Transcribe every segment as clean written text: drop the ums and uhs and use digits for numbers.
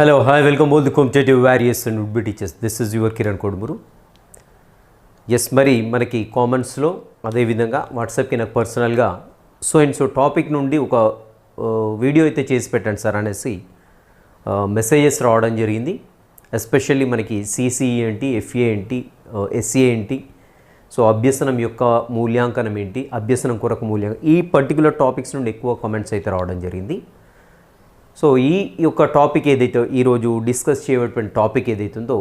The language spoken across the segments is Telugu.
Hello, hi, welcome all the competitive various and would be teachers. This is your Kiran Kodmuru. Yes మరి మనకి కామెంట్స్లో అదేవిధంగా వాట్సాప్కి నాకు పర్సనల్గా సో అండ్ సో టాపిక్ నుండి ఒక వీడియో అయితే చేసి పెట్టండి సార్ అనేసి మెసేజెస్ రావడం జరిగింది. ఎస్పెషల్లీ మనకి సిసిఈ ఏంటి, ఎఫ్ఏ ఏంటి, ఎస్ఏ ఏంటి, సో అభ్యసనం యొక్క మూల్యాంకనం ఏంటి, అభ్యసనం కొరకు మూల్యాంకనం, ఈ పర్టికులర్ టాపిక్స్ నుండి ఎక్కువ కామెంట్స్ అయితే రావడం జరిగింది. సో ఈ యొక్క టాపిక్ ఏదైతే ఈరోజు డిస్కస్ చేయబడిన టాపిక్ ఏదైతుందో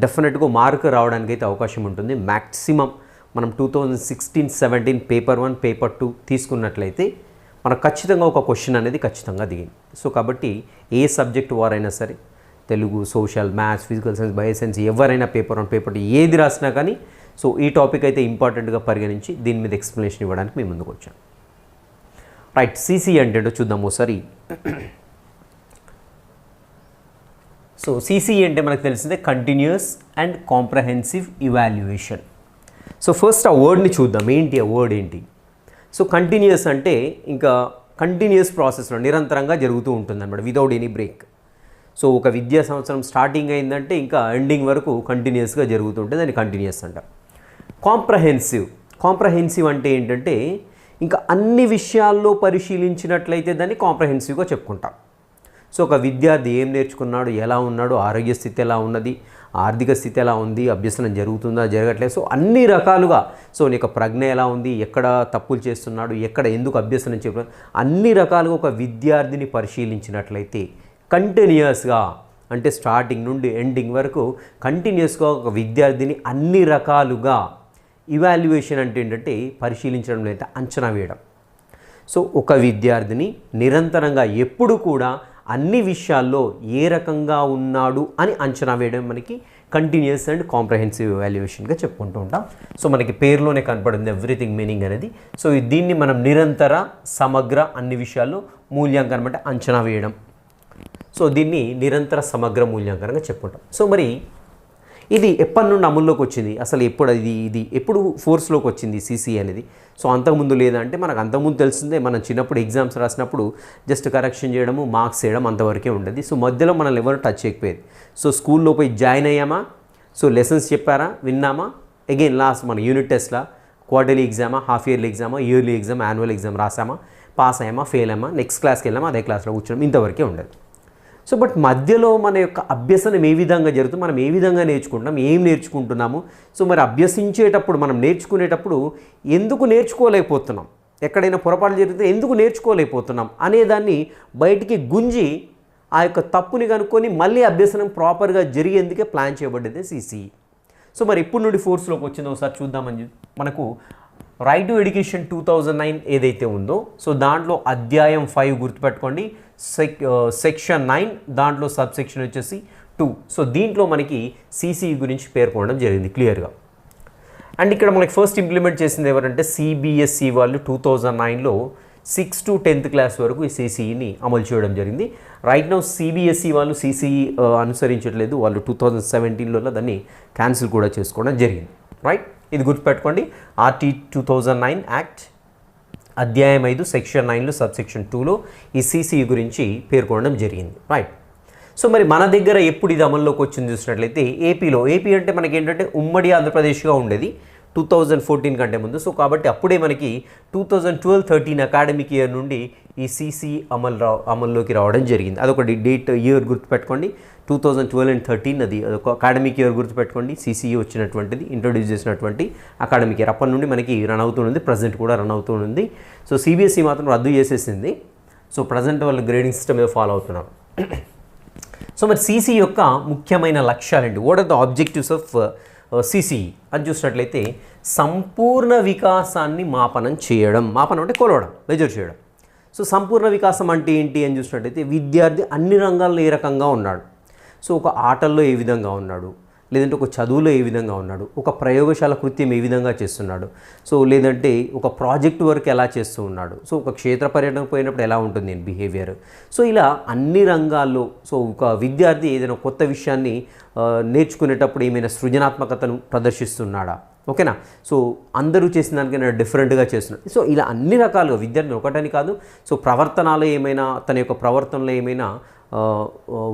డెఫినెట్గా మార్క్ రావడానికి అయితే అవకాశం ఉంటుంది. మ్యాక్సిమం మనం 2016-17 పేపర్ 1 పేపర్ 2 తీసుకున్నట్లయితే మనకు ఖచ్చితంగా ఒక క్వశ్చన్ అనేది ఖచ్చితంగా దిగింది. సో కాబట్టి ఏ సబ్జెక్ట్ వారైనా సరే, Telugu, social, maths, physical science, bio science, ఎవరైనా పేపర్ 1 పేపర్ 2 ఏది రాసినా కానీ సో ఈ టాపిక్ అయితే ఇంపార్టెంట్గా పరిగణించి దీని మీద ఎక్స్ప్లెనేషన్ ఇవ్వడానికి మేము ముందుకు వచ్చాం. రైట్, సిసి అంటే చూద్దాము ఒకసారి. సో సిసి అంటే మనకు తెలిసిందే continuous and comprehensive evaluation. So first ఆ వర్డ్ని చూద్దాం, ఏంటి ఆ వర్డ్ ఏంటి. సో కంటిన్యూస్ అంటే ఇంకా కంటిన్యూస్ ప్రాసెస్లో నిరంతరంగా జరుగుతూ ఉంటుంది అన్నమాట, వితౌట్ ఎనీ బ్రేక్. సో ఒక విద్యా సంవత్సరం స్టార్టింగ్ అయిందంటే ఇంకా ఎండింగ్ వరకు కంటిన్యూస్గా జరుగుతుంటుంది, దాన్ని కంటిన్యూస్ అంటాం. కాంప్రహెన్సివ్ అంటే ఏంటంటే ఇంకా అన్ని విషయాల్లో పరిశీలించినట్లయితే దాన్ని కాంప్రహెన్సివ్గా చెప్పుకుంటాం. సో ఒక విద్యార్థి ఏం నేర్చుకున్నాడు, ఎలా ఉన్నాడు, ఆరోగ్య స్థితి ఎలా ఉన్నది, ఆర్థిక స్థితి ఎలా ఉంది, అభ్యసనం జరుగుతుందా జరగట్లేదు, సో అన్ని రకాలుగా, సో నీకు ప్రజ్ఞ ఎలా ఉంది, ఎక్కడ తప్పులు చేస్తున్నాడు, ఎక్కడ ఎందుకు అభ్యసనం చేయడం, అన్ని రకాలుగా ఒక విద్యార్థిని పరిశీలించినట్లయితే కంటిన్యూస్గా అంటే స్టార్టింగ్ నుండి ఎండింగ్ వరకు కంటిన్యూస్గా ఒక విద్యార్థిని అన్ని రకాలుగా ఇవాల్యుయేషన్ అంటే ఏంటంటే పరిశీలించడం లేదా అంచనా వేయడం. సో ఒక విద్యార్థిని నిరంతరంగా ఎప్పుడు కూడా అన్ని విషయాల్లో ఏ రకంగా ఉన్నాడు అని అంచనా వేయడం మనకి కంటిన్యూస్ అండ్ కాంప్రహెన్సివ్ ఎవాల్యుయేషన్గా చెప్పుకుంటూ ఉంటాం. సో మనకి పేరులోనే కనపడింది ఎవ్రీథింగ్ మీనింగ్ అనేది. సో దీన్ని మనం నిరంతర, సమగ్ర, అన్ని విషయాల్లో మూల్యాంకనం అంటే అంచనా వేయడం. సో దీన్ని నిరంతర సమగ్ర మూల్యాంకనంగా చెప్పుకుంటాం. సో మరి ఇది ఎప్పటి నుండి అమల్లోకి వచ్చింది, అసలు ఎప్పుడు ఇది ఎప్పుడు ఫోర్స్లోకి వచ్చింది సిసి అనేది. సో అంతకుముందు లేదంటే మనకు అంతకుముందు తెలిసిందే, మనం చిన్నప్పుడు ఎగ్జామ్స్ రాసినప్పుడు జస్ట్ కరెక్షన్ చేయడము, మార్క్స్ చేయడం అంతవరకే ఉండేది. సో మధ్యలో మనల్ని ఎవరు టచ్ చేయకపోయేది. సో స్కూల్లో పోయి జాయిన్ అయ్యామా, సో లెసన్స్ చెప్పారా, విన్నామా, అగైన్ లాస్ట్ మన యూనిట్ టెస్ట్లా, క్వార్టర్లీ ఎగ్జామా, హాఫ్ ఇయర్లీ ఎగ్జామా, ఇయర్లీ ఎగ్జామ్, యాన్యువల్ ఎగ్జామ్ రాసామా, పాస్ అయ్యామా, ఫెయిల్ అయ్యామా, నెక్స్ట్ క్లాస్కి వెళ్ళామా, అదే క్లాస్లో కూర్చోడం, ఇంతవరకే ఉండేది. సో బట్ మధ్యలో మన యొక్క అభ్యసనం ఏ విధంగా జరుగుతుంది, మనం ఏ విధంగా నేర్చుకుంటున్నాం, ఏం నేర్చుకుంటున్నాము, సో మరి అభ్యసించేటప్పుడు మనం నేర్చుకునేటప్పుడు ఎందుకు నేర్చుకోలేకపోతున్నాం, ఎక్కడైనా పొరపాటు జరిగితే ఎందుకు నేర్చుకోలేకపోతున్నాం అనేదాన్ని బయటికి గుంజి ఆ యొక్క తప్పుని కనుక్కొని మళ్ళీ అభ్యసనం ప్రాపర్గా జరిగేందుకే ప్లాన్ చేయబడ్డది సిసి. సో మరి ఇప్పుడు నుండి ఫోర్స్లోకి వచ్చిందో ఒకసారి చూద్దామని మనకు రైట్ టు ఎడ్యుకేషన్ 2009 ఏదైతే ఉందో, సో దాంట్లో అధ్యాయం 5 గుర్తుపెట్టుకోండి, సెక్షన్ 9 దాంట్లో సబ్ సెక్షన్ వచ్చేసి 2. సో దీంట్లో మనకి సిసి గురించి పేర్కొనడం జరిగింది క్లియర్గా. అండ్ ఇక్కడ మనకి ఫస్ట్ ఇంప్లిమెంట్ చేసింది ఎవరంటే సిబిఎస్ఈ వాళ్ళు 2009లో 6 to 10th క్లాస్ వరకు ఈ సిసిఈని అమలు చేయడం జరిగింది. రైట్ నౌ సిబిఎస్ఈ వాళ్ళు సిసిఈ అనుసరించట్లేదు, వాళ్ళు 2017లో దాన్ని క్యాన్సిల్ కూడా చేసుకోవడం జరిగింది. రైట్, ఇది గుర్తుపెట్టుకోండి. RT 2009 యాక్ట్ అధ్యాయం 5 సెక్షన్ 9లో సబ్ సెక్షన్ 2లో ఈ సిసిఈ గురించి పేర్కొనడం జరిగింది. రైట్, సో మరి మన దగ్గర ఎప్పుడు ఇది అమల్లోకి వచ్చింది చూసినట్లయితే ఏపీ అంటే మనకి ఏంటంటే ఉమ్మడి ఆంధ్రప్రదేశ్గా ఉండేది 2014 కంటే ముందు. సో కాబట్టి అప్పుడే మనకి 2012-13 అకాడమిక్ ఇయర్ నుండి ఈ సిసి అమల్లోకి రావడం జరిగింది. అదొకటి డేట్, ఇయర్ గుర్తుపెట్టుకోండి, 2012 and 13 అది ఒక అకాడమిక్ ఇయర్ గుర్తుపెట్టుకోండి. సిసిఈ వచ్చినటువంటిది, ఇంట్రొడ్యూస్ చేసినటువంటి అకాడమిక్ ఇయర్ అప్పటి నుండి మనకి రన్ అవుతుంది, ప్రజెంట్ కూడా రన్ అవుతుంది. సో సిబిఎస్ఈ మాత్రం రద్దు చేసేసింది. సో ప్రజెంట్ వాళ్ళు గ్రేడింగ్ సిస్టమ్ ఏదో ఫాలో అవుతున్నారు. సో మరి సిసి యొక్క ముఖ్యమైన లక్ష్యాలేంటి, what are the objectives of CCE అని చూసినట్లయితే సంపూర్ణ వికాసాన్ని మాపనం అంటే కొలవడం, మెజర్ చేయడం. సో సంపూర్ణ వికాసం అంటే ఏంటి అని చూసినట్లయితే విద్యార్థి అన్ని రంగాల్లో ఏ రకంగా ఉన్నాడు, సో ఒక ఆటల్లో ఏ విధంగా ఉన్నాడు, లేదంటే ఒక చదువులో ఏ విధంగా ఉన్నాడు, ఒక ప్రయోగశాల కృత్యం ఏ విధంగా చేస్తున్నాడు, సో లేదంటే ఒక ప్రాజెక్ట్ వర్క్ ఎలా చేస్తూ ఉన్నాడు, సో ఒక క్షేత్ర పర్యటన పోయినప్పుడు ఎలా ఉంటుంది బిహేవియర్. సో ఇలా అన్ని రంగాల్లో సో ఒక విద్యార్థి ఏదైనా కొత్త విషయాన్ని నేర్చుకునేటప్పుడు ఏమైనా సృజనాత్మకతను ప్రదర్శిస్తున్నాడా, ఓకేనా. సో అందరూ చేసిన దానికైనా డిఫరెంట్గా చేస్తున్నారు. సో ఇలా అన్ని రకాలుగా విద్యార్థి ఒకటని కాదు, సో ప్రవర్తనలో ఏమైనా తన యొక్క ప్రవర్తనలో ఏమైనా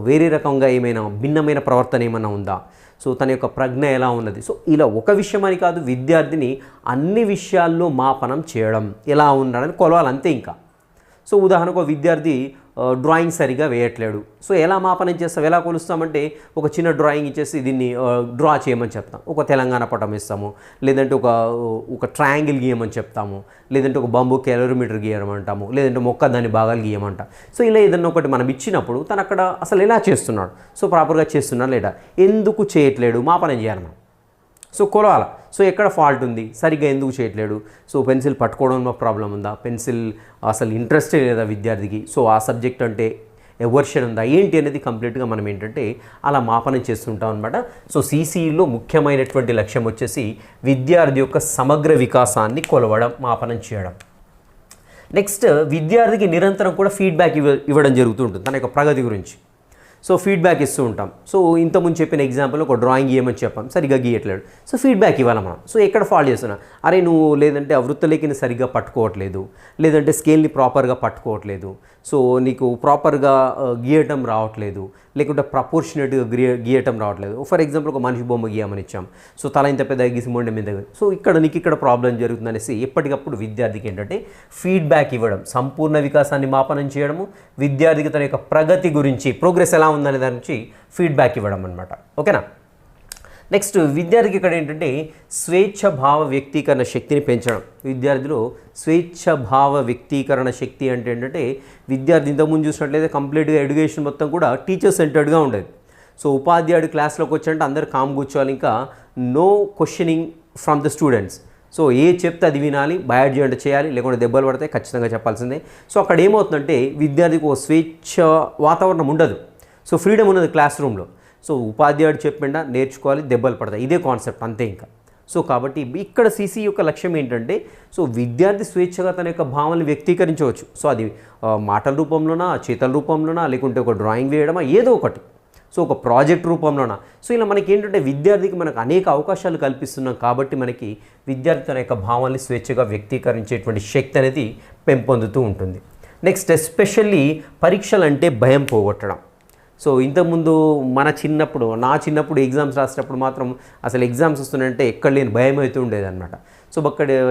వేరే రకంగా ఏమైనా భిన్నమైన ప్రవర్తన ఏమైనా ఉందా, సో తన యొక్క ప్రజ్ఞ ఎలా ఉన్నది. సో ఇలా ఒక విషయం అని కాదు, విద్యార్థిని అన్ని విషయాల్లో మాపనం చేయడం, ఎలా ఉన్నాడని కొలవాలి అంతే. ఇంకా సో ఉదాహరణకు విద్యార్థి డ్రాయింగ్ సరిగా వేయట్లేడు, సో ఎలా మాపనం చేస్తాం, ఎలా కొలుస్తామంటే ఒక చిన్న డ్రాయింగ్ ఇచ్చేసి దీన్ని డ్రా చేయమని చెప్తాం. ఒక తెలంగాణ పటం ఇస్తాము, లేదంటే ఒక ట్రయాంగిల్ గీయమని చెప్తాము, లేదంటే ఒక బంబు క్యాలరీమీటర్ గీయమంటాము, లేదంటే మొక్క దాని భాగాలు గీయమంటాం. సో ఇలా ఏదన్నా ఒకటి మనం ఇచ్చినప్పుడు తను అక్కడ అసలు ఎలా చేస్తున్నాడు, సో ప్రాపర్గా చేస్తున్నాడు లేదా, ఎందుకు చేయట్లేడు, మాపనం చేయాలి మనం. సో కొలవాలి, సో ఎక్కడ ఫాల్ట్ ఉంది, సరిగ్గా ఎందుకు చేయట్లేడు, సో పెన్సిల్ పట్టుకోవడంలో ప్రాబ్లం ఉందా, పెన్సిల్ అసలు ఇంట్రెస్టే లేదా విద్యార్థికి, సో ఆ సబ్జెక్ట్ అంటే ఎవర్షన్ ఉందా, ఏంటి అనేది కంప్లీట్గా మనం ఏంటంటే అలా మాపనం చేస్తుంటాం అనమాట. సో సిసిఈలో ముఖ్యమైనటువంటి లక్ష్యం వచ్చేసి విద్యార్థి యొక్క సమగ్ర వికాసాన్ని కొలవడం, మాపనం చేయడం. నెక్స్ట్ విద్యార్థికి నిరంతరం కూడా ఫీడ్బ్యాక్ ఇవ్వడం జరుగుతుంటుంది తన యొక్క ప్రగతి గురించి. సో ఫీడ్బ్యాక్ ఇస్తూ ఉంటాం. సో ఇంతకుముందు చెప్పిన ఎగ్జాంపుల్ ఒక డ్రాయింగ్ గీయమని చెప్పాం, సరిగ్గా గీయట్లేడు, సో ఫీడ్బ్యాక్ ఇవ్వాలి మనం. సో ఎక్కడ ఫాల్ట్ చేస్తున్నా, అరే నువ్వు లేదంటే ఆ వృత్తలేఖని సరిగ్గా పట్టుకోవట్లేదు, లేదంటే స్కేల్ని ప్రాపర్గా పట్టుకోవట్లేదు, సో నీకు ప్రాపర్గా గీయటం రావట్లేదు, లేకుంటే ప్రపోర్షనేట్గా గీయటం రావట్లేదు. ఫర్ ఎగ్జాంపుల్ ఒక మనిషి బొమ్మ గీయమని ఇచ్చాం, సో తల ఇంత పెద్ద గీసి మొండెం మీద, సో నీకు ఇక్కడ ప్రాబ్లం జరుగుతుంది అనేసి ఎప్పటికప్పుడు విద్యార్థికి ఏంటంటే ఫీడ్బ్యాక్ ఇవ్వడం, సంపూర్ణ వికాసాన్ని మాపనం చేయడము, విద్యార్థికి తన యొక్క ప్రగతి గురించి, ప్రోగ్రెస్ ఎలా ఉందనే దాని నుంచి ఫీడ్బ్యాక్ ఇవ్వడం అనమాట. ఓకేనా. నెక్స్ట్ విద్యార్థికి ఇక్కడ ఏంటంటే స్వేచ్ఛ భావ వ్యక్తీకరణ శక్తిని పెంచడం. విద్యార్థిలో స్వేచ్ఛ భావ వ్యక్తీకరణ శక్తి అంటే ఏంటంటే విద్యార్థి ఇంతకుముందు చూసినట్లయితే కంప్లీట్గా ఎడ్యుకేషన్ మొత్తం కూడా టీచర్ సెంటర్డ్గా ఉండేది. సో ఉపాధ్యాయుడు క్లాస్లోకి వచ్చారంటే అందరు కామ్ కూర్చోవాలి, ఇంకా no questioning from the students. So ఏ చెప్తే అది వినాలి, బయాడ్జీ అంటే చేయాలి, లేకుంటే దెబ్బలు పడితే ఖచ్చితంగా చెప్పాల్సిందే. సో అక్కడ ఏమవుతుందంటే విద్యార్థికి ఒక స్వేచ్ఛ వాతావరణం ఉండదు, సో ఫ్రీడమ్ ఉన్నది క్లాస్ రూమ్లో. సో ఉపాధ్యాయుడు చెప్పిండా నేర్చుకోవాలి, దెబ్బలు పడతాయి, ఇదే కాన్సెప్ట్ అంతే ఇంకా. సో కాబట్టి ఇక్కడ సిసి యొక్క లక్ష్యం ఏంటంటే సో విద్యార్థి స్వేచ్ఛగా తన యొక్క భావనలు వ్యక్తీకరించవచ్చు. సో అది మాటల రూపంలోనా, చేతల రూపంలోనా, లేకుంటే ఒక డ్రాయింగ్ వేయడమా, ఏదో ఒకటి, సో ఒక ప్రాజెక్ట్ రూపంలోనా. సో ఇలా మనకి ఏంటంటే విద్యార్థికి మనకు అనేక అవకాశాలు కల్పిస్తున్నాం కాబట్టి మనకి విద్యార్థి తన యొక్క భావనలు స్వేచ్ఛగా వ్యక్తీకరించేటువంటి శక్తి అనేది పెంపొందుతూ ఉంటుంది. నెక్స్ట్ ఎస్పెషల్లీ పరీక్షలు అంటే భయం పోగొట్టడం. సో ఇంతకుముందు నా చిన్నప్పుడు ఎగ్జామ్స్ రాసేటప్పుడు మాత్రం అసలు ఎగ్జామ్స్ వస్తున్నాయంటే ఎక్కడ లేని భయం అయితే ఉండేదన్నమాట. సో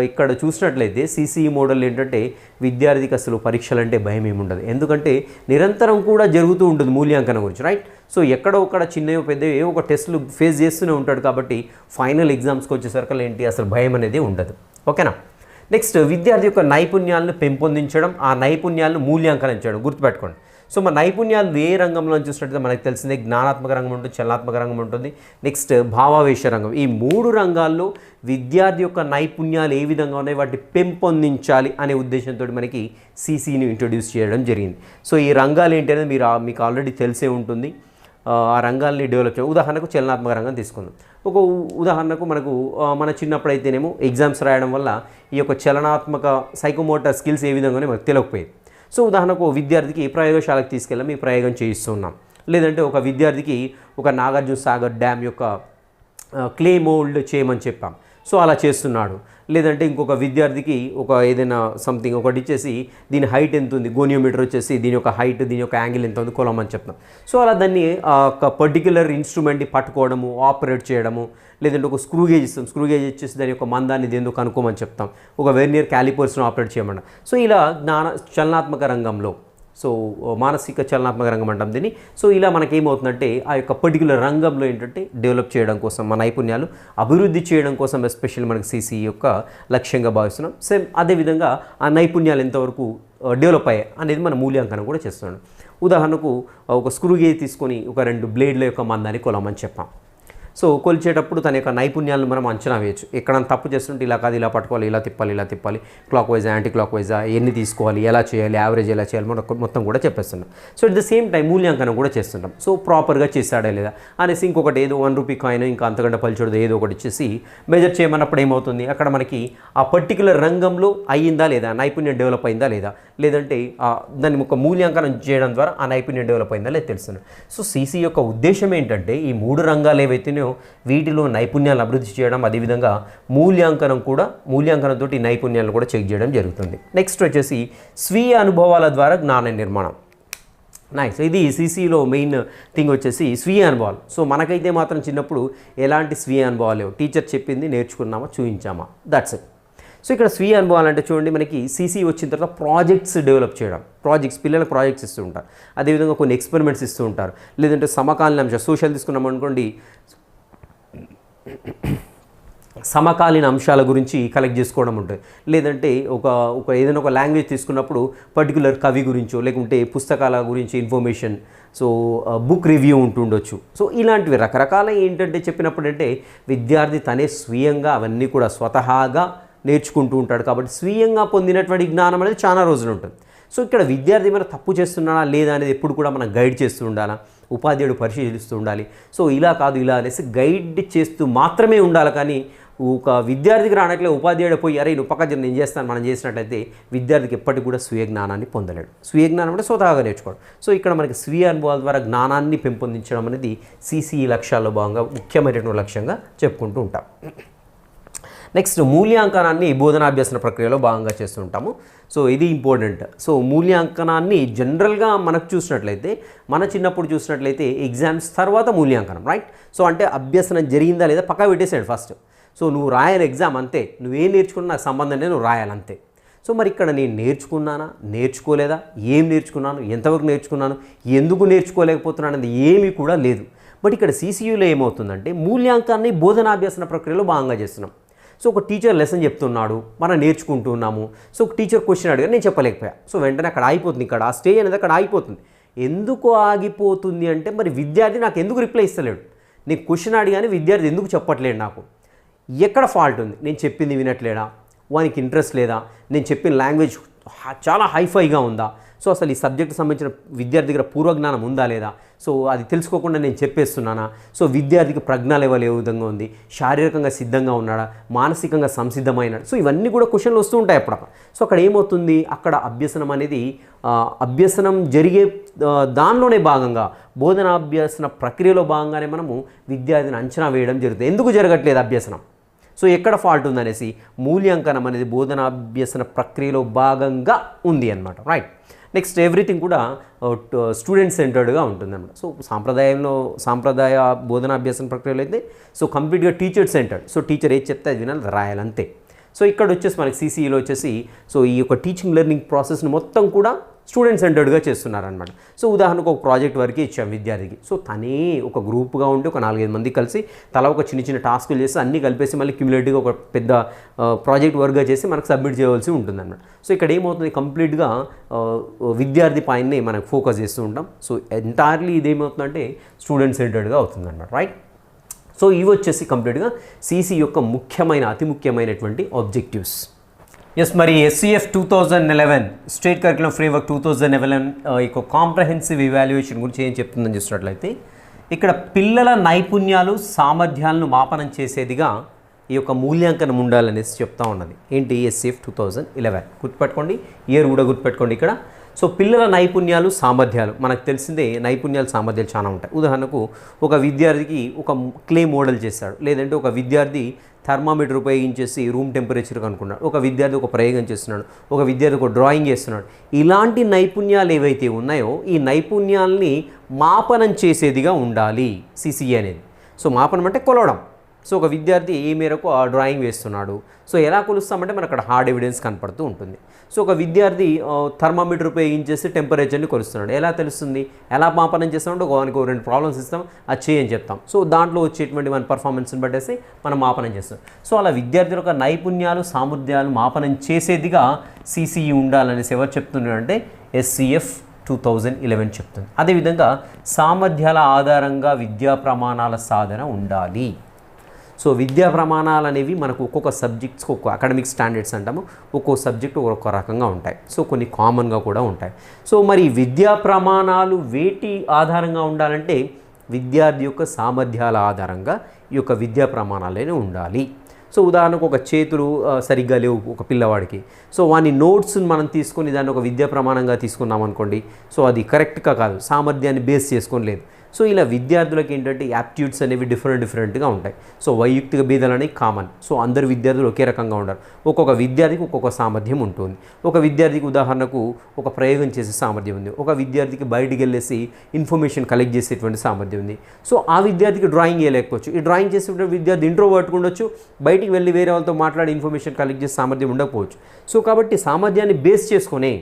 ఇక్కడ చూసినట్లయితే సిసిఈ మోడల్ ఏంటంటే విద్యార్థికి అసలు పరీక్షలు అంటే భయం ఏమి ఉండదు, ఎందుకంటే నిరంతరం కూడా జరుగుతూ ఉంటుంది మూల్యాంకనం గురించి, రైట్. సో ఎక్కడో ఒకడ చిన్నయో పెద్దయో ఏవో ఒక టెస్టులు ఫేస్ చేస్తూనే ఉంటాడు కాబట్టి ఫైనల్ ఎగ్జామ్స్కి వచ్చేసరికి ఏంటి అసలు భయం అనేది ఉండదు. ఓకేనా. నెక్స్ట్ విద్యార్థి యొక్క నైపుణ్యాలను పెంపొందించడం, ఆ నైపుణ్యాలను మూల్యాంకనం చేయడం. గుర్తుపెట్టుకోండి. సో మన నైపుణ్యాలు ఏ రంగంలో చూసినట్లయితే మనకు తెలిసిందే జ్ఞానాత్మక రంగం ఉంటుంది, చలనాత్మక రంగం ఉంటుంది, నెక్స్ట్ భావావేశ రంగం. ఈ 3 రంగాల్లో విద్యార్థి యొక్క నైపుణ్యాలు ఏ విధంగా ఉన్నాయి వాటిని పెంపొందించాలి అనే ఉద్దేశంతో మనకి సిసిని ఇంట్రొడ్యూస్ చేయడం జరిగింది. సో ఈ రంగాలు ఏంటి అనేది మీకు ఆల్రెడీ తెలిసే ఉంటుంది. ఆ రంగాల్ని డెవలప్ చేయాలి. ఉదాహరణకు చలనాత్మక రంగం తీసుకుందాం. ఉదాహరణకు మన చిన్నప్పుడు అయితేనేమో ఎగ్జామ్స్ రాయడం వల్ల ఈ యొక్క చలనాత్మక సైకోమోటర్ స్కిల్స్ ఏ విధంగానే మనకు తెలియకపోయేది. సో ఉదాహరణకు విద్యార్థికి ప్రయోగశాలకు తీసుకెళ్ళాం, ఈ ప్రయోగం చేయిస్తున్నాం. లేదంటే ఒక విద్యార్థికి ఒక నాగార్జున సాగర్ డ్యామ్ యొక్క క్లే మోల్డ్ చేయమని చెప్పాం, సో అలా చేస్తున్నాడు. లేదంటే ఇంకొక విద్యార్థికి ఏదైనా సంథింగ్ ఒకటి ఇచ్చేసి దీని హైట్ ఎంత ఉంది, గోనియోమీటర్ వచ్చేసి దీని యొక్క హైట్, దీని యొక్క యాంగిల్ ఎంత ఉంది కొలమని చెప్తాం. సో అలా దాన్ని ఒక పర్టిక్యులర్ ఇన్స్ట్రుమెంట్ని పట్టుకోవడము, ఆపరేట్ చేయడము, లేదంటే ఒక స్క్రూ గేజ్ ఇస్తాం, స్క్రూ గేజ్ ఇచ్చేసి దాని యొక్క మందాన్ని దేందో కనుక్కోమని చెప్తాం, ఒక వెర్నియర్ క్యాలిపర్స్ను ఆపరేట్ చేయమన్నా. సో ఇలా చలనాత్మక రంగంలో, సో మానసిక చలనాత్మక రంగం అంటాం దీన్ని. సో ఇలా మనకేమవుతుందంటే ఆ యొక్క పర్టికులర్ రంగంలో ఏంటంటే డెవలప్ చేయడం కోసం, మన నైపుణ్యాలు అభివృద్ధి చేయడం కోసం ఎస్పెషల్లీ మనకి సిసిఈ యొక్క లక్ష్యంగా భావిస్తున్నాం. సేమ్ అదేవిధంగా ఆ నైపుణ్యాలు ఎంతవరకు డెవలప్ అయ్యాయి అనేది మన మూల్యాంకనం కూడా చేస్తున్నాం. ఉదాహరణకు ఒక స్క్రూ గేజ్ తీసుకొని ఒక 2 బ్లేడ్ల యొక్క మందాన్ని కొలమని చెప్పాం. సో కొలిచేటప్పుడు తన యొక్క నైపుణ్యాలను మనం అంచనా వేయచ్చు. ఎక్కడైనా తప్పు చేస్తుంటే ఇలా కాదు, ఇలా పట్టుకోవాలి, ఇలా తిప్పాలి, క్లాక్ వైజా, యాంటీ క్లాక్ వైజా, ఎన్ని తీసుకోవాలి, ఎలా చేయాలి, యావరేజ్ ఎలా చేయాలి, మొత్తం కూడా చెప్పేస్తున్నాం. So at the same time మూల్యాంకనం కూడా చేస్తుంటాం. సో ప్రాపర్గా చేశాడా లేదా అనేసి ఇంకొకటి ఏదో 1 రూపీ కాయిన్ ఇంకా అంతకంటే పలిచోడు ఏదో ఒకటి ఇచ్చేసి మెజర్ చేయమన్నప్పుడు ఏమవుతుంది, అక్కడ మనకి ఆ పర్టికులర్ రంగంలో అయ్యిందా లేదా, నైపుణ్యం డెవలప్ అయిందా లేదా, లేదంటే దాన్ని ఒక మూల్యాంకనం చేయడం ద్వారా ఆ నైపుణ్యం డెవలప్ అయిందా లేదా తెలుస్తుంది. సో సిసి యొక్క ఉద్దేశం ఏంటంటే ఈ 3 రంగాలు ఏవైతేనో వీటిలో నైపుణ్యాలు అభివృద్ధి చేయడం, అదేవిధంగా మూల్యాంకనంతో ఈ నైపుణ్యాలను కూడా చెక్ చేయడం జరుగుతుంది. నెక్స్ట్ వచ్చేసి స్వీయ అనుభవాల ద్వారా జ్ఞాన నిర్మాణం. నైస్. ఇది సీసీలో మెయిన్ థింగ్ వచ్చేసి స్వీయ అనుభవాలు. సో మనకైతే మాత్రం చిన్నప్పుడు ఎలాంటి స్వీయ అనుభవాలు లేవు, టీచర్ చెప్పింది నేర్చుకున్నామా చూయించామా, దట్స్ ఇట్. సో ఇక్కడ స్వీయ అనుభవాలు అంటే చూడండి, మనకి సీసీ వచ్చిన తర్వాత ప్రాజెక్ట్స్ డెవలప్ చేయడం, పిల్లలకు ప్రాజెక్ట్స్ ఇస్తూ ఉంటారు, అదేవిధంగా కొన్ని ఎక్స్పెరిమెంట్స్ ఇస్తూ ఉంటారు, లేదంటే సమకాలీన అంశాలు సోషల్ తీసుకున్నాం అనుకోండి, సమకాలీన అంశాల గురించి కలెక్ట్ చేసుకోవడం ఉంటుంది, లేదంటే ఏదైనా ఒక లాంగ్వేజ్ తీసుకున్నప్పుడు పర్టికులర్ కవి గురించో లేకుంటే పుస్తకాల గురించి ఇన్ఫర్మేషన్, సో బుక్ రివ్యూ ఉంటుండొచ్చు. సో ఇలాంటివి రకరకాల ఏంటంటే చెప్పినప్పుడు అంటే విద్యార్థి తనే స్వీయంగా అవన్నీ కూడా స్వతహాగా నేర్చుకుంటూ ఉంటాడు. కాబట్టి స్వీయంగా పొందినటువంటి జ్ఞానం అనేది చాలా రోజులు ఉంటుంది. సో ఇక్కడ విద్యార్థి ఏమైనా తప్పు చేస్తున్నాడా లేదా అనేది ఎప్పుడు కూడా మనం గైడ్ చేస్తూ ఉండాలా, ఉపాధ్యాయుడు పరిశీలిస్తూ ఉండాలి. సో ఇలా కాదు ఇలా అనేసి గైడ్ చేస్తూ మాత్రమే ఉండాలి. కానీ ఒక విద్యార్థికి రానట్లే ఉపాధ్యాయుడు పోయి అరే నువ్వు పక్క నేను చేస్తాను మనం చేసినట్లయితే విద్యార్థికి ఎప్పటికి కూడా స్వీయ జ్ఞానాన్ని పొందలేడు. స్వీయ జ్ఞానం అంటే స్వతహాగా నేర్చుకోవడం. సో ఇక్కడ మనకి స్వీయ అనుభవాల ద్వారా జ్ఞానాన్ని పెంపొందించడం అనేది సిసిఈ లక్ష్యాల్లో భాగంగా ముఖ్యమైనటువంటి లక్ష్యంగా చెప్పుకుంటూ ఉంటాం. నెక్స్ట్ మూల్యాంకనాన్ని బోధనాభ్యసన ప్రక్రియలో భాగంగా చేస్తుంటాము. సో ఇది ఇంపార్టెంట్. సో మూల్యాంకనాన్ని జనరల్గా మనకు చూసినట్లయితే మన చిన్నప్పుడు చూసినట్లయితే ఎగ్జామ్స్ తర్వాత మూల్యాంకనం, రైట్. సో అంటే అభ్యసనం జరిగిందా లేదా పక్కా పెట్టేసాడు ఫస్ట్. సో నువ్వు రాయాలి ఎగ్జామ్ అంతే, నువ్వేం నేర్చుకున్నా నాకు సంబంధం లేదు, నువ్వు రాయాలంతే. సో మరి ఇక్కడ నేను నేర్చుకున్నానా నేర్చుకోలేదా, ఏం నేర్చుకున్నాను, ఎంతవరకు నేర్చుకున్నాను, ఎందుకు నేర్చుకోలేకపోతున్నాను అనేది ఏమీ కూడా లేదు. బట్ ఇక్కడ సిసియులో ఏమవుతుందంటే మూల్యాంకనాన్ని బోధనాభ్యసన ప్రక్రియలో భాగంగా చేస్తున్నాం. సో ఒక టీచర్ లెసన్ చెప్తున్నాడు, మనం నేర్చుకుంటున్నాము. సో ఒక టీచర్ క్వశ్చన్ అడిగా నేను చెప్పలేకపోయా. సో వెంటనే అక్కడ ఆగిపోతుంది, ఇక్కడ ఆ స్టేజ్ అనేది అక్కడ ఆగిపోతుంది. ఎందుకు ఆగిపోతుంది అంటే మరి విద్యార్థి నాకు ఎందుకు రిప్లై ఇస్తలేడు, నీకు క్వశ్చన్ అడిగానే విద్యార్థి ఎందుకు చెప్పట్లేడు, నాకు ఎక్కడ ఫాల్ట్ ఉంది, నేను చెప్పింది వినట్లేడా, వానికి ఇంట్రెస్ట్ లేదా, నేను చెప్పిన లాంగ్వేజ్ చాలా హైఫైగా ఉందా, సో అసలు ఈ సబ్జెక్ట్ సంబంధించిన విద్యార్థి దగ్గర పూర్వజ్ఞానం ఉందా లేదా, సో అది తెలుసుకోకుండా నేను చెప్పేస్తున్నానా, సో విద్యార్థికి ప్రజ్ఞ లెవెల్ ఏ విధంగా ఉంది, శారీరకంగా సిద్ధంగా ఉన్నాడా, మానసికంగా సంసిద్ధమైనాడు. సో ఇవన్నీ కూడా క్వశ్చన్లు వస్తూ ఉంటాయి అప్పుడు. సో అక్కడ ఏమవుతుంది, అక్కడ అభ్యసనం అనేది అభ్యసనం జరిగే దానిలోనే భాగంగా బోధనాభ్యసన ప్రక్రియలో భాగంగానే మనము విద్యార్థిని అంచనా వేయడం జరుగుతుంది. ఎందుకు జరగట్లేదు అభ్యసనం, సో ఎక్కడ ఫాల్ట్ ఉందనేసి మూల్యాంకనం అనేది బోధనాభ్యసన ప్రక్రియలో భాగంగా ఉంది అన్నమాట, రైట్. నెక్స్ట్ ఎవ్రీథింగ్ కూడా స్టూడెంట్ సెంటర్డ్గా ఉంటుందన్నమాట. సో సాంప్రదాయ బోధనాభ్యసన ప్రక్రియలో అయితే సో కంప్లీట్గా టీచర్ సెంటర్డ్. సో టీచర్ ఏది చెప్తే అది వినాలి, రాయాలంతే. సో ఇక్కడ వచ్చేసి మనకి సిసిఈలో వచ్చేసి సో ఈ యొక్క టీచింగ్ లెర్నింగ్ ప్రాసెస్ని మొత్తం కూడా స్టూడెంట్ సెంటర్డ్గా చేస్తున్నారనమాట. సో ఉదాహరణకు ఒక ప్రాజెక్ట్ వరకే ఇచ్చాం విద్యార్థికి. సో తనే ఒక గ్రూప్గా ఉండి ఒక 4-5 మంది కలిసి తలా ఒక చిన్న టాస్కులు చేసి అన్నీ కలిపేసి మళ్ళీ క్యుములేటివ్గా ఒక పెద్ద ప్రాజెక్ట్ వర్క్గా చేసి మనకు సబ్మిట్ చేయవలసి ఉంటుందన్నమాట. సో ఇక్కడ ఏమవుతుంది, కంప్లీట్గా విద్యార్థి పైనే మనకు ఫోకస్ చేస్తూ ఉంటాం. సో ఎంటైర్లీ ఇదేమవుతుందంటే స్టూడెంట్ సెంటర్డ్గా అవుతుందన్నమాట, రైట్. సో ఇవి వచ్చేసి కంప్లీట్గా సిసి యొక్క అతి ముఖ్యమైనటువంటి ఆబ్జెక్టివ్స్. ఎస్, మరి SCF 2011 స్టేట్ కరికులం ఫ్రేమ్వర్క్ 2011 యొక్క కాంప్రహెన్సివ్ ఇవాల్యుయేషన్ గురించి ఏం చెప్తుందని చూసినట్లయితే ఇక్కడ పిల్లల నైపుణ్యాలు సామర్థ్యాలను మాపనం చేసేదిగా ఈ యొక్క మూల్యాంకనం ఉండాలనేసి చెప్తా ఉన్నది. ఏంటి SCF 2011 గుర్తుపెట్టుకోండి, ఇయర్ కూడా గుర్తుపెట్టుకోండి ఇక్కడ. సో పిల్లల నైపుణ్యాలు సామర్థ్యాలు మనకు తెలిసిందే, నైపుణ్యాలు సామర్థ్యాలు చాలా ఉంటాయి. ఉదాహరణకు ఒక విద్యార్థికి ఒక క్లే మోడల్ చేస్తాడు, లేదంటే ఒక విద్యార్థి థర్మామీటర్ ఉపయోగించేసి రూమ్ టెంపరేచర్ కనుక్కున్నాడు, ఒక విద్యార్థి ఒక ప్రయోగం చేస్తున్నాడు, ఒక విద్యార్థి ఒక డ్రాయింగ్ చేస్తున్నాడు. ఇలాంటి నైపుణ్యాలు ఏవైతే ఉన్నాయో ఈ నైపుణ్యాలని మాపనం చేసేదిగా ఉండాలి సిసిఈ అనేది. సో మాపనం అంటే కొలవడం. సో ఒక విద్యార్థి ఏ మేరకు ఆ డ్రాయింగ్ వేస్తున్నాడు, సో ఎలా కొలుస్తామంటే మనకు అక్కడ హార్డ్ ఎవిడెన్స్ కనపడుతూ ఉంటుంది. సో ఒక విద్యార్థి థర్మామీటర్ ఉపయోగించేసి టెంపరేచర్ని కొలుస్తున్నాడు, ఎలా తెలుస్తుంది, ఎలా మాపనం చేస్తామంటే వానికి 2 ప్రాబ్లమ్స్ ఇస్తాం, అది చేయని చెప్తాం. సో దాంట్లో వచ్చేటువంటి మన పర్ఫార్మెన్స్ని బట్టేసి మనం మాపనం చేస్తాం. సో అలా విద్యార్థుల యొక్క నైపుణ్యాలు సామర్థ్యాలు మాపనం చేసేదిగా సిసిఈ ఉండాలనేసి ఎవరు చెప్తున్నారంటే SCF 2011 చెప్తుంది. అదేవిధంగా సామర్థ్యాల ఆధారంగా విద్యా ప్రమాణాల సాధన ఉండాలి. సో విద్యా ప్రమాణాలు అనేవి మనకు ఒక్కొక్క సబ్జెక్ట్స్కి ఒక్కొక్క అకాడమిక్ స్టాండర్డ్స్ అంటాము, ఒక్కొక్క సబ్జెక్టు ఒక్కొక్క రకంగా ఉంటాయి. సో కొన్ని కామన్గా కూడా ఉంటాయి. సో మరి విద్యా ప్రమాణాలు వేటి ఆధారంగా ఉండాలంటే విద్యార్థి యొక్క సామర్థ్యాల ఆధారంగా ఈ యొక్క విద్యా ప్రమాణాలనే ఉండాలి. సో ఉదాహరణకు ఒక చేతులు సరిగ్గా లేవు ఒక పిల్లవాడికి, సో వాని నోట్స్ని మనం తీసుకొని దాన్ని ఒక విద్యా ప్రమాణంగా తీసుకున్నాం అనుకోండి, సో అది కరెక్ట్గా కాదు, సామర్థ్యాన్ని బేస్ చేసుకొని లేదు. సో ఇలా విద్యార్థులకి ఏంటంటే యాప్టిట్యూడ్స్ అనేవి డిఫరెంట్గా ఉంటాయి. సో వైయక్తిక భేదాలు అనేవి కామన్. సో అందరు విద్యార్థులు ఒకే రకంగా ఉండరు. ఒక్కొక్క విద్యార్థికి ఒక్కొక్క సామర్థ్యం ఉంటుంది. ఒక విద్యార్థికి ఉదాహరణకు ఒక ప్రయోగం చేసే సామర్థ్యం ఉంది. ఒక విద్యార్థికి బయటికి వెళ్ళేసి ఇన్ఫర్మేషన్ కలెక్ట్ చేసేటువంటి సామర్థ్యం ఉంది. సో ఆ విద్యార్థికి డ్రాయింగ్ వేయలేకపోవచ్చు. ఈ డ్రాయింగ్ చేసేటువంటి విద్యార్థి ఇంట్రోవర్ట్ ఉండొచ్చు, బయటికి వెళ్ళి వేరే వాళ్ళతో మాట్లాడి ఇన్ఫర్మేషన్ కలెక్ట్ చేసే సామర్థ్యం ఉండకపోవచ్చు. సో కాబట్టి సామర్థ్యాన్ని బేస్ చేసుకునే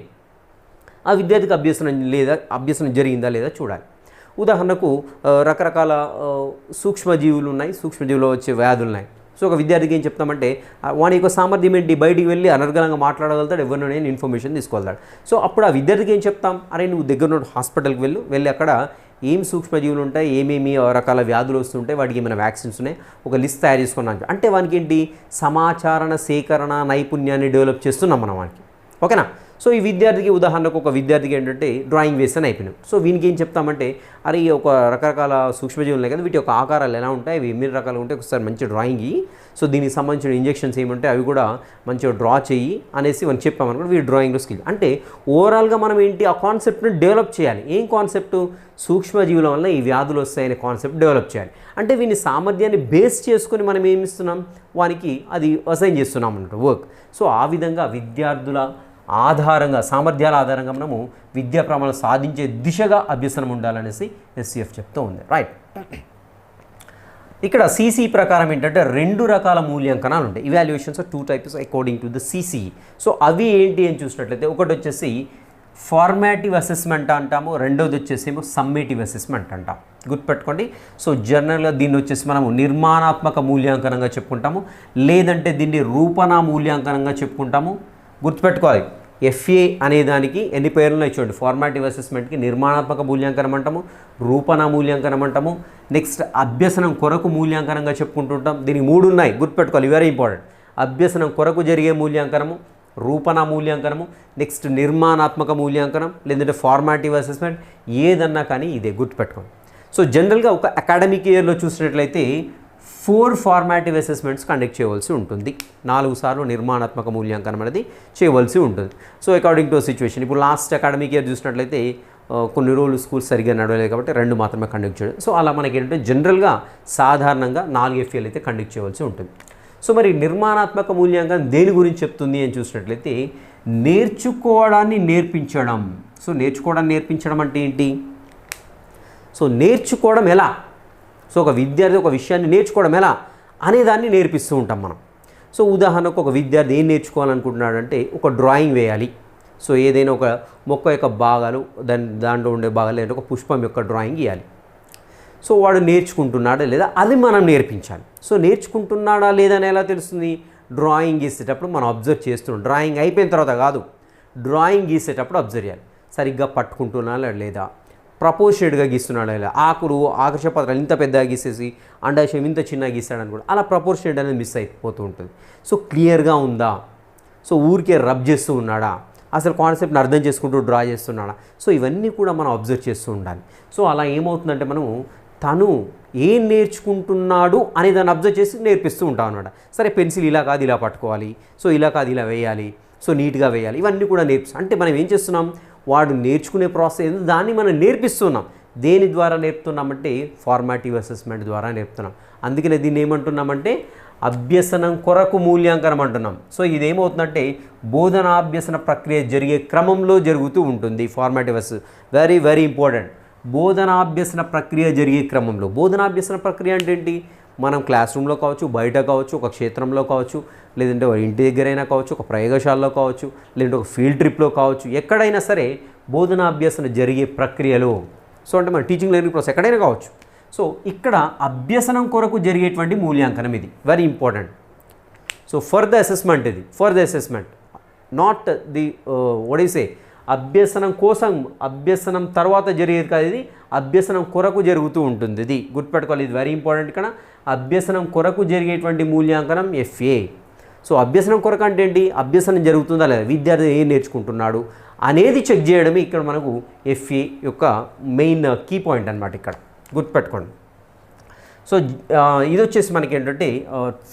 ఆ విద్యార్థికి అభ్యసనం జరిగిందా లేదా చూడాలి. ఉదాహరణకు రకరకాల సూక్ష్మజీవులు ఉన్నాయి, సూక్ష్మజీవులో వచ్చే వ్యాధులు ఉన్నాయి. సో ఒక విద్యార్థికి ఏం చెప్తామంటే వాని యొక్క సామర్థ్యం ఏంటి, బయటికి వెళ్ళి అనర్గళంగా మాట్లాడగలుగుతాడు, ఎవరినో నేను ఇన్ఫర్మేషన్ తీసుకోగలుగుతాడు. సో అప్పుడు ఆ విద్యార్థికి ఏం చెప్తాం, అరే నువ్వు దగ్గర హాస్పిటల్కి వెళ్ళి అక్కడ ఏం సూక్ష్మజీవులు ఉంటాయి, ఏమేమి రకాల వ్యాధులు వస్తుంటాయి, వాటికి ఏమైనా వ్యాక్సిన్స్ ఉన్నాయి, ఒక లిస్ట్ తయారు చేసుకున్నాను అంటే వానికి ఏంటి సమాచారణ సేకరణ నైపుణ్యాన్ని డెవలప్ చేస్తున్నాం మనం వానికి. ఓకేనా. సో ఈ విద్యార్థికి ఉదాహరణకు ఒక విద్యార్థికి ఏంటంటే డ్రాయింగ్ వేస్తే అయిపోయినాం. సో వీనికి ఏం చెప్తామంటే అరే ఒక రకరకాల సూక్ష్మజీవులు ఉన్నాయి కదా, వీటి యొక్క ఆకారాలు ఎలా ఉంటాయి, అవి ఎన్ని రకాలు ఉంటాయి, ఒకసారి మంచి డ్రాయింగ్ ఇయ్యి, సో దీనికి సంబంధించిన ఇంజెక్షన్స్ ఏమంటే అవి కూడా మంచిగా డ్రా చెయ్యి అనేసి మనం చెప్పామనుకోండి, వీటి డ్రాయింగ్లో స్కిల్. అంటే ఓవరాల్గా మనం ఏంటి ఆ కాన్సెప్ట్ని డెవలప్ చేయాలి. ఏం కాన్సెప్ట్, సూక్ష్మజీవుల వల్ల ఈ వ్యాధులు వస్తాయనే కాన్సెప్ట్ డెవలప్ చేయాలి. అంటే వీని సామర్థ్యాన్ని బేస్ చేసుకొని మనం ఏమి ఇస్తున్నాం, వానికి అది అసైన్ చేస్తున్నాం అన్నట్టు వర్క్. సో ఆ విధంగా విద్యార్థుల ఆధారంగా సామర్థ్యాల ఆధారంగా మనము విద్యా ప్రమాణాలు సాధించే దిశగా అభ్యసనం ఉండాలనేసి SCF చెప్తూ ఉంది. రైట్. ఇక్కడ CCE ప్రకారం ఏంటంటే 2 రకాల మూల్యాంకనాలు ఉంటాయి. Evaluations 2 types according to the CCE. So అవి ఏంటి అని చూసినట్లయితే ఒకటి వచ్చేసి ఫార్మాటివ్ అసెస్మెంట్ అంటాము, రెండోది వచ్చేసేమో సమ్మేటివ్ అసెస్మెంట్ అంటాం. గుర్తుపెట్టుకోండి. సో జనరల్గా దీన్ని వచ్చేసి మనము నిర్మాణాత్మక మూల్యాంకనంగా చెప్పుకుంటాము, లేదంటే దీన్ని రూపణ మూల్యాంకనంగా చెప్పుకుంటాము. గుర్తుపెట్టుకోవాలి. FA అనేదానికి ఎన్ని పేర్లు ఉన్నాయి చూడండి. ఫార్మాటివ్ అసెస్మెంట్కి నిర్మాణాత్మక మూల్యాంకనం అంటాము, రూపణ మూల్యాంకనం అంటాము, నెక్స్ట్ అభ్యసనం కొరకు మూల్యాంకనంగా చెప్పుకుంటుంటాం. దీనికి 3 ఉన్నాయి, గుర్తుపెట్టుకోవాలి, వెరీ ఇంపార్టెంట్. అభ్యసనం కొరకు జరిగే మూల్యాంకనము, రూపణ మూల్యాంకనము, నెక్స్ట్ నిర్మాణాత్మక మూల్యాంకనం, లేదంటే ఫార్మాటివ్ అసెస్మెంట్, ఏదన్నా కానీ ఇదే గుర్తుపెట్టుకోండి. సో జనరల్గా ఒక అకాడమిక్ ఇయర్లో చూసినట్లయితే 4 ఫార్మాటివ్ అసెస్మెంట్స్ కండక్ట్ చేయవలసి ఉంటుంది. 4 సార్లు నిర్మాణాత్మక మూల్యాంకనం అనేది చేయవలసి ఉంటుంది. సో అకార్డింగ్ టు సిచ్యువేషన్, ఇప్పుడు లాస్ట్ అకాడమిక్ ఇయర్ చూసినట్లయితే కొన్ని రోజులు స్కూల్స్ సరిగ్గా నడవలేదు కాబట్టి 2 మాత్రమే కండక్ట్ చేయడం. సో అలా మనకి ఏంటంటే జనరల్గా సాధారణంగా 4 FAలు అయితే కండక్ట్ చేయవలసి ఉంటుంది. సో మరి నిర్మాణాత్మక మూల్యాంకనం దేని గురించి చెప్తుంది అని చూసినట్లయితే నేర్చుకోవడాన్ని నేర్పించడం. సో నేర్చుకోవడాన్ని నేర్పించడం అంటే ఏంటి, సో నేర్చుకోవడం ఎలా, సో ఒక విద్యార్థి ఒక విషయాన్ని నేర్చుకోవడం ఎలా అనేదాన్ని నేర్పిస్తూ ఉంటాం మనం. సో ఉదాహరణకు ఒక విద్యార్థి ఏం నేర్చుకోవాలనుకుంటున్నాడంటే ఒక డ్రాయింగ్ వేయాలి. సో ఏదైనా ఒక మొక్క యొక్క భాగాలు దాంట్లో ఉండే భాగాలు లేదంటే ఒక పుష్పం యొక్క డ్రాయింగ్ గీయాలి. సో వాడు నేర్చుకుంటున్నాడా లేదా అది మనం నేర్పించాలి. సో నేర్చుకుంటున్నాడా లేదా అని ఎలా తెలుస్తుంది, డ్రాయింగ్ గీసేటప్పుడు మనం అబ్జర్వ్ చేస్తున్నాం. డ్రాయింగ్ అయిపోయిన తర్వాత కాదు, డ్రాయింగ్ గీసేటప్పుడు అబ్జర్వ్ చేయాలి. సరిగ్గా పట్టుకుంటున్నాడా లేదా, ప్రపోర్షనేట్గా గీస్తున్నాడా లేదా, ఆకర్షణ పత్రాలు ఇంత పెద్దగా గీసేసి అండాశయం ఇంత చిన్నగా గీస్తాడని కూడా అలా ప్రపోర్షనేట్ అనేది మిస్ అయిపోతూ ఉంటుంది. సో క్లియర్గా ఉందా, సో ఊరికే రబ్ చేస్తూ ఉన్నాడా, అసలు కాన్సెప్ట్ని అర్థం చేసుకుంటూ డ్రా చేస్తున్నాడా, సో ఇవన్నీ కూడా మనం అబ్జర్వ్ చేస్తూ ఉండాలి. సో అలా ఏమవుతుందంటే మనము తను ఏం నేర్చుకుంటున్నాడు అనే దాన్ని అబ్జర్వ్ చేసి నేర్పిస్తూ ఉంటాం అనమాట. సరే పెన్సిల్ ఇలా కాదు ఇలా పట్టుకోవాలి, సో ఇలా కాదు ఇలా వేయాలి, సో నీట్గా వేయాలి, ఇవన్నీ కూడా నేర్పిస్తాం. అంటే మనం ఏం చేస్తున్నాం, వాడు నేర్చుకునే ప్రాసెస్ దాన్ని మనం నేర్పిస్తున్నాం. దేని ద్వారా నేర్పుతున్నామంటే ఫార్మాటివ్ అసెస్మెంట్ ద్వారా నేర్పుతున్నాం. అందుకనే దీన్ని ఏమంటున్నామంటే అభ్యసనం కొరకు మూల్యాంకనం అంటున్నాం. సో ఇదేమవుతుందంటే బోధనాభ్యసన ప్రక్రియ జరిగే క్రమంలో జరుగుతూ ఉంటుంది. Formative assess very very important. బోధనాభ్యసన ప్రక్రియ జరిగే క్రమంలో, బోధనాభ్యసన ప్రక్రియ అంటే ఏంటి, మనం క్లాస్ రూమ్లో కావచ్చు, బయట కావచ్చు, ఒక క్షేత్రంలో కావచ్చు, లేదంటే ఇంటి దగ్గరైనా కావచ్చు, ఒక ప్రయోగశాలలో కావచ్చు, లేదంటే ఒక ఫీల్డ్ ట్రిప్లో కావచ్చు, ఎక్కడైనా సరే బోధనాభ్యసన జరిగే ప్రక్రియలో, సో అంటే మన టీచింగ్ లెర్నింగ్ ప్రాసెస్ ఎక్కడైనా కావచ్చు. సో ఇక్కడ అభ్యసనం కొరకు జరిగేటువంటి మూల్యాంకనం ఇది very important. So for the assessment, ఇది for the assessment, not the ఒడిసే అభ్యసనం కోసం, అభ్యసనం తర్వాత జరిగేది కాదు, ఇది అభ్యసనం కొరకు జరుగుతూ ఉంటుంది. ఇది గుర్తుపెట్టుకోవాలి, ఇది వెరీ ఇంపార్టెంట్. ఇక్కడ అభ్యసనం కొరకు జరిగేటువంటి మూల్యాంకనం FA. సో అభ్యసనం కొరకు అంటే ఏంటి, అభ్యసనం జరుగుతుందా లేదా, విద్యార్థి ఏం నేర్చుకుంటున్నాడు అనేది చెక్ చేయడమే ఇక్కడ మనకు FA యొక్క మెయిన్ కీ పాయింట్ అనమాట. ఇక్కడ గుర్తుపెట్టుకోండి. సో ఇది వచ్చేసి మనకి ఏంటంటే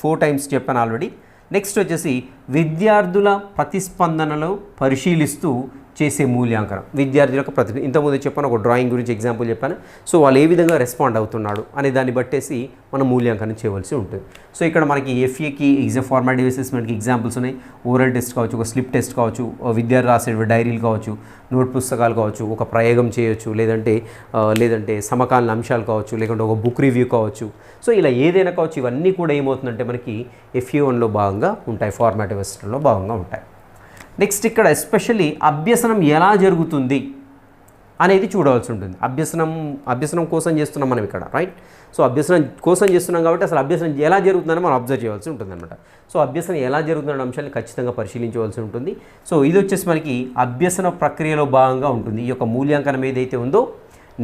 4 టైమ్స్ చెప్పాను ఆల్రెడీ. నెక్స్ట్ వచ్చేసి విద్యార్థుల ప్రతిస్పందనలో పరిశీలిస్తూ చేసే మూల్యాంకనం విద్యార్థి యొక్క ప్రతిభ. ఇంతకుముందు చెప్పాను ఒక డ్రాయింగ్ గురించి ఎగ్జాంపుల్ చెప్పాను. సో వాళ్ళు ఏ విధంగా రెస్పాండ్ అవుతున్నాడు అనే దాన్ని బట్టేసి మనం మూల్యాంకనం చేయవలసి ఉంటుంది. సో ఇక్కడ మనకి ఎఫ్ఏకి ఎగ్జామ్ ఫార్మాటివ్ అసెస్మెంట్కి ఎగ్జాంపుల్స్ ఉన్నాయి. ఓరల్ టెస్ట్ కావచ్చు, ఒక స్లిప్ టెస్ట్ కావచ్చు, విద్యార్థి రాసే డైరీలు కావచ్చు, నోట్ పుస్తకాలు కావచ్చు, ఒక ప్రయోగం చేయొచ్చు, లేదంటే సమకాలీన అంశాలు కావచ్చు, లేకుంటే ఒక బుక్ రివ్యూ కావచ్చు. సో ఇలా ఏదైనా కావచ్చు, ఇవన్నీ కూడా ఏమవుతుందంటే మనకి FA1లో భాగంగా ఉంటాయి, ఫార్మాటివ్ అసెస్మెంట్లో భాగంగా ఉంటాయి. నెక్స్ట్ ఇక్కడ ఎస్పెషల్లీ అభ్యసనం ఎలా జరుగుతుంది అనేది చూడవలసి ఉంటుంది. అభ్యసనం కోసం చేస్తున్నాం మనం ఇక్కడ, రైట్? సో అభ్యసనం కోసం చేస్తున్నాం కాబట్టి అసలు అభ్యసనం ఎలా జరుగుతుందని మనం అబ్జర్వ్ చేయవలసి ఉంటుంది అనమాట. సో అభ్యసనం ఎలా జరుగుతున్న అంశాన్ని ఖచ్చితంగా పరిశీలించవలసి ఉంటుంది. సో ఇది వచ్చేసి మనకి అభ్యసన ప్రక్రియలో భాగంగా ఉంటుంది. ఈ యొక్క మూల్యాంకనం ఏదైతే ఉందో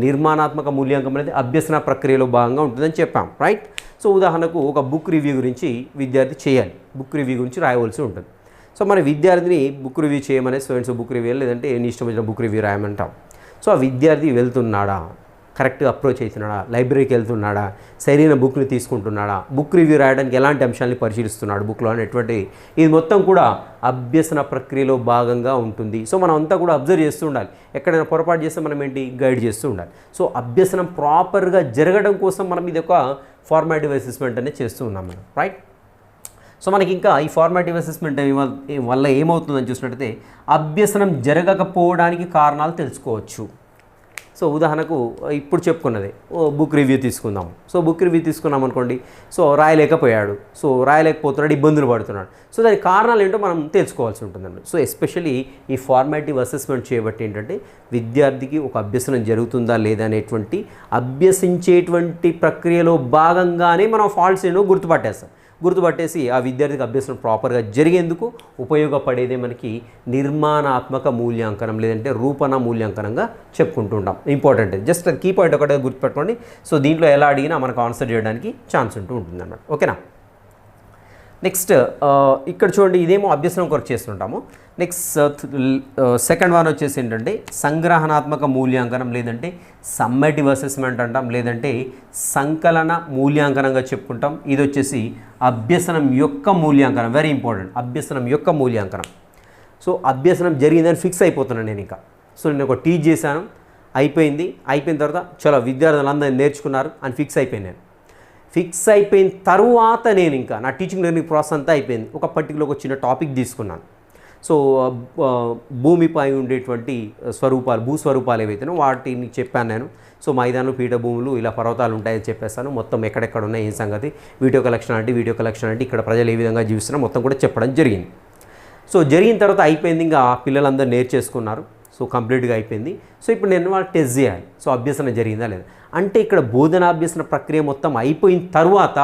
నిర్మాణాత్మక మూల్యాంకనం అనేది అభ్యసన ప్రక్రియలో భాగంగా ఉంటుందని చెప్పాం, రైట్? సో ఉదాహరణకు ఒక బుక్ రివ్యూ గురించి విద్యార్థి చేయాలి, బుక్ రివ్యూ గురించి రాయవలసి ఉంటుంది. సో మన విద్యార్థిని బుక్ రివ్యూ చేయమనే స్టూడెంట్స్ బుక్ రివ్యూ లేదంటే నీ ఇష్టం వచ్చిన బుక్ రివ్యూ రాయమంటాం. సో ఆ విద్యార్థి వెళ్తున్నాడా, కరెక్ట్గా అప్రోచ్ అవుతున్నాడా, లైబ్రరీకి వెళ్తున్నాడా, సరైన బుక్ని తీసుకుంటున్నాడా, బుక్ రివ్యూ రాయడానికి ఎలాంటి అంశాలని పరిశీలిస్తున్నాడు బుక్లో అనేటువంటి ఇది మొత్తం కూడా అభ్యసన ప్రక్రియలో భాగంగా ఉంటుంది. సో మనం అంతా కూడా అబ్జర్వ్ చేస్తూ ఉండాలి. ఎక్కడైనా పొరపాటు చేస్తే మనం ఏంటి గైడ్ చేస్తూ ఉండాలి. సో అభ్యసనం ప్రాపర్గా జరగడం కోసం మనం ఇది ఒక ఫార్మాటివ్ అసెస్మెంట్ అనేది చేస్తూ ఉన్నాం మనం, రైట్? సో మనకి ఇంకా ఈ ఫార్మాటివ్ అసెస్మెంట్ వల్ల ఏమవుతుందని చూసినట్టయితే అభ్యసనం జరగకపోవడానికి కారణాలు తెలుసుకోవచ్చు. సో ఉదాహరణకు ఇప్పుడు చెప్పుకున్నది బుక్ రివ్యూ తీసుకుందాం. సో బుక్ రివ్యూ తీసుకున్నాం అనుకోండి, సో రాయలేకపోతున్నాడు, ఇబ్బందులు పడుతున్నాడు. సో దానికి కారణాలు ఏంటో మనం తెలుసుకోవాల్సి ఉంటుందండి. సో ఎస్పెషల్లీ ఈ ఫార్మాటివ్ అసెస్మెంట్ చేయబట్టి ఏంటంటే విద్యార్థికి ఒక అభ్యసనం జరుగుతుందా లేదా అనేటువంటి అభ్యసించేటువంటి ప్రక్రియలో భాగంగానే మనం ఫాల్ట్స్ ఏంటో గుర్తుపట్టేసి ఆ విద్యార్థికి అభ్యసనం ప్రాపర్గా జరిగేందుకు ఉపయోగపడేదే మనకి నిర్మాణాత్మక మూల్యాంకనం లేదంటే రూపణ మూల్యాంకనంగా చెప్పుకుంటూ ఉంటాం. ఇంపార్టెంట్, జస్ట్ కీ పాయింట్ ఒకటే గుర్తుపెట్టుకోండి. సో దీంట్లో ఎలా అడిగినా మనకు ఆన్సర్ చేయడానికి ఛాన్స్ ఉంటుంది అన్నమాట, ఓకేనా? నెక్స్ట్ ఇక్కడ చూడండి, ఇదేమో అభ్యసనం కొరకు చేస్తుంటాము. నెక్స్ట్ సెకండ్ వన్ వచ్చేసి ఏంటంటే సంగ్రహణాత్మక మూల్యాంకనం లేదంటే సమ్మేటివ్ అసెస్మెంట్ అంటాం, లేదంటే సంకలన మూల్యాంకనంగా చెప్పుకుంటాం. ఇది వచ్చేసి అభ్యసనం యొక్క మూల్యాంకనం, వెరీ ఇంపార్టెంట్, అభ్యసనం యొక్క మూల్యాంకనం. సో అభ్యసనం జరిగిందని ఫిక్స్ అయిపోతున్నాను నేను ఇంకా. సో నేను ఒక టీచ్ చేశాను, అయిపోయిన తర్వాత చాలా విద్యార్థులందరూ నేర్చుకున్నారు అని ఫిక్స్ అయిపోయిన తరువాత నేను ఇంకా నా టీచింగ్ లెర్నింగ్ ప్రాసెస్ అంతా అయిపోయింది. ఒక పర్టికులర్ ఒక చిన్న టాపిక్ తీసుకున్నాను. సో భూమిపై ఉండేటువంటి భూస్వరూపాలు ఏవైతేనో వాటిని చెప్పాను నేను. సో మైదానం, పీఠభూములు, ఇలా పర్వతాలు ఉంటాయని చెప్పేస్తాను. మొత్తం ఎక్కడెక్కడ ఉన్నాయి ఏం సంగతి, వీటి యొక్క లక్షణం అంటే ఇక్కడ ప్రజలు ఏ విధంగా జీవిస్తున్నా మొత్తం కూడా చెప్పడం జరిగింది. సో జరిగిన తర్వాత అయిపోయింది, ఇంకా పిల్లలందరూ నేర్చేసుకున్నారు. సో కంప్లీట్గా అయిపోయింది. సో ఇప్పుడు నేను వాళ్ళు టెస్ట్ చేయాలి. సో అభ్యసన జరిగిందా లేదా అంటే ఇక్కడ బోధనాభ్యసన ప్రక్రియ మొత్తం అయిపోయిన తర్వాత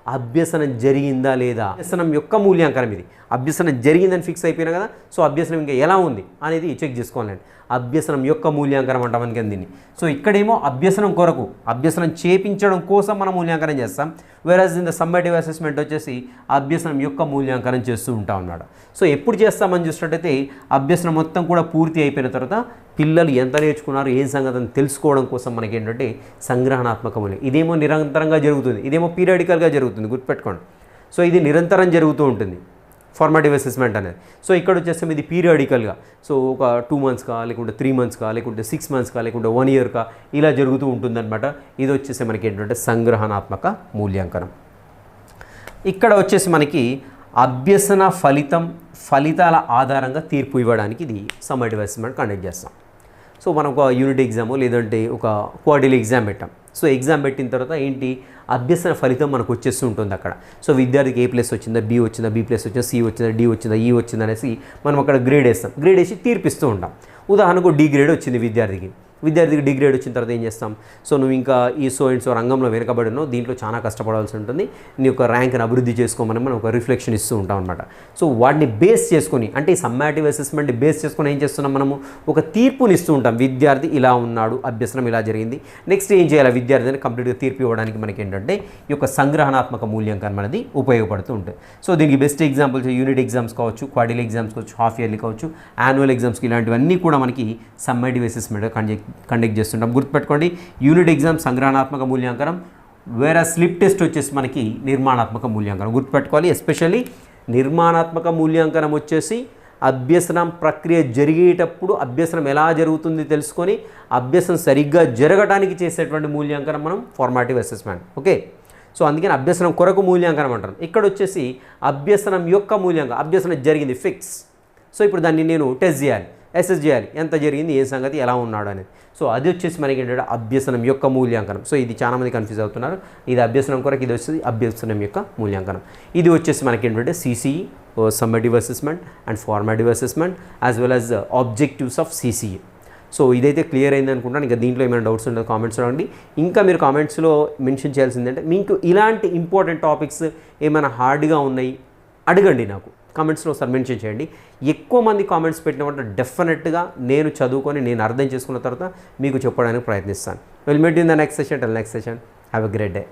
అభ్యసనం జరిగిందా లేదా, అభ్యసనం యొక్క మూల్యాంకనం ఇది. అభ్యసనం జరిగిందని ఫిక్స్ అయిపోయినా కదా, సో అభ్యసనం ఇంకా ఎలా ఉంది అనేది చెక్ చేసుకోవాలండి. అభ్యసనం యొక్క మూల్యాంకనం అంటామని దీన్ని. సో ఇక్కడేమో అభ్యసనం చేపించడం కోసం మనం మూల్యాంకనం చేస్తాం. వేరస్ ఇన్ ద సమ్మేటివ్ అసెస్మెంట్ వచ్చేసి అభ్యసనం యొక్క మూల్యాంకనం చేస్తూ ఉంటాం అన్నమాట. సో ఎప్పుడు చేస్తామని చూసినట్టయితే అభ్యసనం మొత్తం కూడా పూర్తి అయిపోయిన తర్వాత పిల్లలు ఎంత నేర్చుకున్నారు ఏం సంగతిని తెలుసుకోవడం కోసం మనకి ఏంటంటే సంగ్రహణాత్మక మూల్యం. ఇదేమో నిరంతరంగా జరుగుతుంది, ఇదేమో పీరియాడికల్గా జరుగుతుంది, గుర్తుపెట్టుకోండి. సో ఇది నిరంతరం జరుగుతూ ఉంటుంది ఫార్మాటివ్ అసెస్మెంట్ అనేది. సో ఇక్కడ వచ్చేస్తే ఇది పీరియాడికల్గా, సో ఒక 2 monthsకా, లేకుంటే 3 monthsకా, లేకుంటే 6 monthsకా, లేకుంటే 1 yearకా ఇలా జరుగుతూ ఉంటుందన్నమాట. ఇది వచ్చేసి మనకి ఏంటంటే సంగ్రహణాత్మక మూల్యాంకనం. ఇక్కడ వచ్చేసి మనకి అభ్యసన ఫలితాల ఆధారంగా తీర్పు ఇవ్వడానికి ఇది సమ్మేటివ్ అసెస్మెంట్ కండక్ట్ చేస్తాం. సో మనం ఒక యూనిట్ ఎగ్జాము లేదంటే ఒక క్వార్టర్లీ ఎగ్జామ్ పెట్టాం. సో ఎగ్జామ్ పెట్టిన తర్వాత ఏంటి అభ్యసన ఫలితం మనకు వచ్చేస్తూ ఉంటుంది అక్కడ. సో విద్యార్థికి A+ వచ్చిందా, B వచ్చిందా, B+ వచ్చిందా, C వచ్చిందా, D వచ్చిందా, E వచ్చిందా అనేసి మనం అక్కడ గ్రేడ్ వేసి తీర్పిస్తూ ఉంటాం. ఉదాహరణకు D గ్రేడ్ వచ్చింది విద్యార్థికి డి గ్రేడ్ వచ్చిన తర్వాత ఏం చేస్తాం, సో నువ్వు ఇంకా ఈ సో రంగంలో వెనుకబడి ఉన్నావు, దీంట్లో చాలా కష్టపడాల్సి ఉంటుంది, నీ యొక్క ర్యాంక్ని అభివృద్ధి చేసుకోమని మనం ఒక రిఫ్లెక్షన్ ఇస్తూ ఉంటాం అనమాట. సో వాటిని బేస్ చేసుకొని, అంటే ఈ సమ్మేటివ్ అసెస్మెంట్ని బేస్ చేసుకొని ఏం చేస్తున్నాం, మనము ఒక తీర్పుని ఇస్తూ ఉంటాం. విద్యార్థి ఇలా ఉన్నాడు, అభ్యసనం ఇలా జరిగింది, నెక్స్ట్ ఏం చేయాలి విద్యార్థిని కంప్లీట్గా తీర్పు ఇవ్వడానికి మనకి ఏంటంటే ఈ యొక్క సంగ్రహణాత్మక మూల్యాంకనం అనేది ఉపయోగపడుతూ ఉంటుంది. సో దీనికి బెస్ట్ ఎగ్జాంపుల్స్ యూనిట్ ఎగ్జామ్స్ కావచ్చు, క్వార్టర్లీ ఎగ్జామ్స్ కావచ్చు, హాఫ్ ఇయర్లీ కావచ్చు, యాన్యువల్ ఎగ్జామ్స్కి ఇలాంటివన్నీ కూడా మనకి సమ్మేటివ్ అసెస్మెంట్ కండక్ట్ చేస్తుంటాం. గుర్తుపెట్టుకోండి, యూనిట్ ఎగ్జామ్ సంగ్రహణాత్మక మూల్యాంకనం, వేరే స్లిప్ టెస్ట్ వచ్చేసి మనకి నిర్మాణాత్మక మూల్యాంకనం. గుర్తుపెట్టుకోవాలి, ఎస్పెషల్లీ నిర్మాణాత్మక మూల్యాంకనం వచ్చేసి అభ్యసనం ప్రక్రియ జరిగేటప్పుడు అభ్యసనం ఎలా జరుగుతుంది తెలుసుకొని అభ్యసనం సరిగ్గా జరగడానికి చేసేటువంటి మూల్యాంకనం మనం ఫార్మాటివ్ అసెస్మెంట్. ఓకే, సో అందుకని అభ్యసనం కొరకు మూల్యాంకనం అంటారు. ఇక్కడ వచ్చేసి అభ్యసనం యొక్క మూల్యాంకనం, అభ్యసనం జరిగింది ఫిక్స్. సో ఇప్పుడు దాన్ని నేను టెస్ట్ చేయాలి, అసెస్ చేయాలి, ఎంత జరిగింది, ఏ సంగతి, ఎలా ఉన్నాడు అనేది. సో అది వచ్చేసి మనకి ఏంటంటే అభ్యసనం యొక్క మూల్యాంకనం. సో ఇది చాలామంది కన్ఫ్యూజ్ అవుతున్నారు. ఇది అభ్యసనం కొరకు, ఇది వచ్చేసి అభ్యసనం యొక్క మూల్యాంకనం. ఇది వచ్చేసి మనకి ఏంటంటే CCE summative assessment and formative assessment as well as objectives of CCE. So ఇదైతే క్లియర్ అయింది అనుకుంటాను. ఇంకా దీంట్లో ఏమైనా డౌట్స్ ఉంటే కామెంట్స్ అడగండి. ఇంకా మీరు కామెంట్స్లో మెన్షన్ చేయాల్సింది అంటే మీకు ఇలాంటి ఇంపార్టెంట్ టాపిక్స్ ఏమైనా హార్డ్గా ఉన్నాయి అడగండి, నాకు కామెంట్స్లో ఒకసారి మెన్షన్ చేయండి. ఎక్కువ మంది కామెంట్స్ పెట్టినప్పుడు డెఫినెట్గా నేను చదువుకొని నేను అర్థం చేసుకున్న తర్వాత మీకు చెప్పడానికి ప్రయత్నిస్తాను. Will meet in the next session. Till next session, have a great day.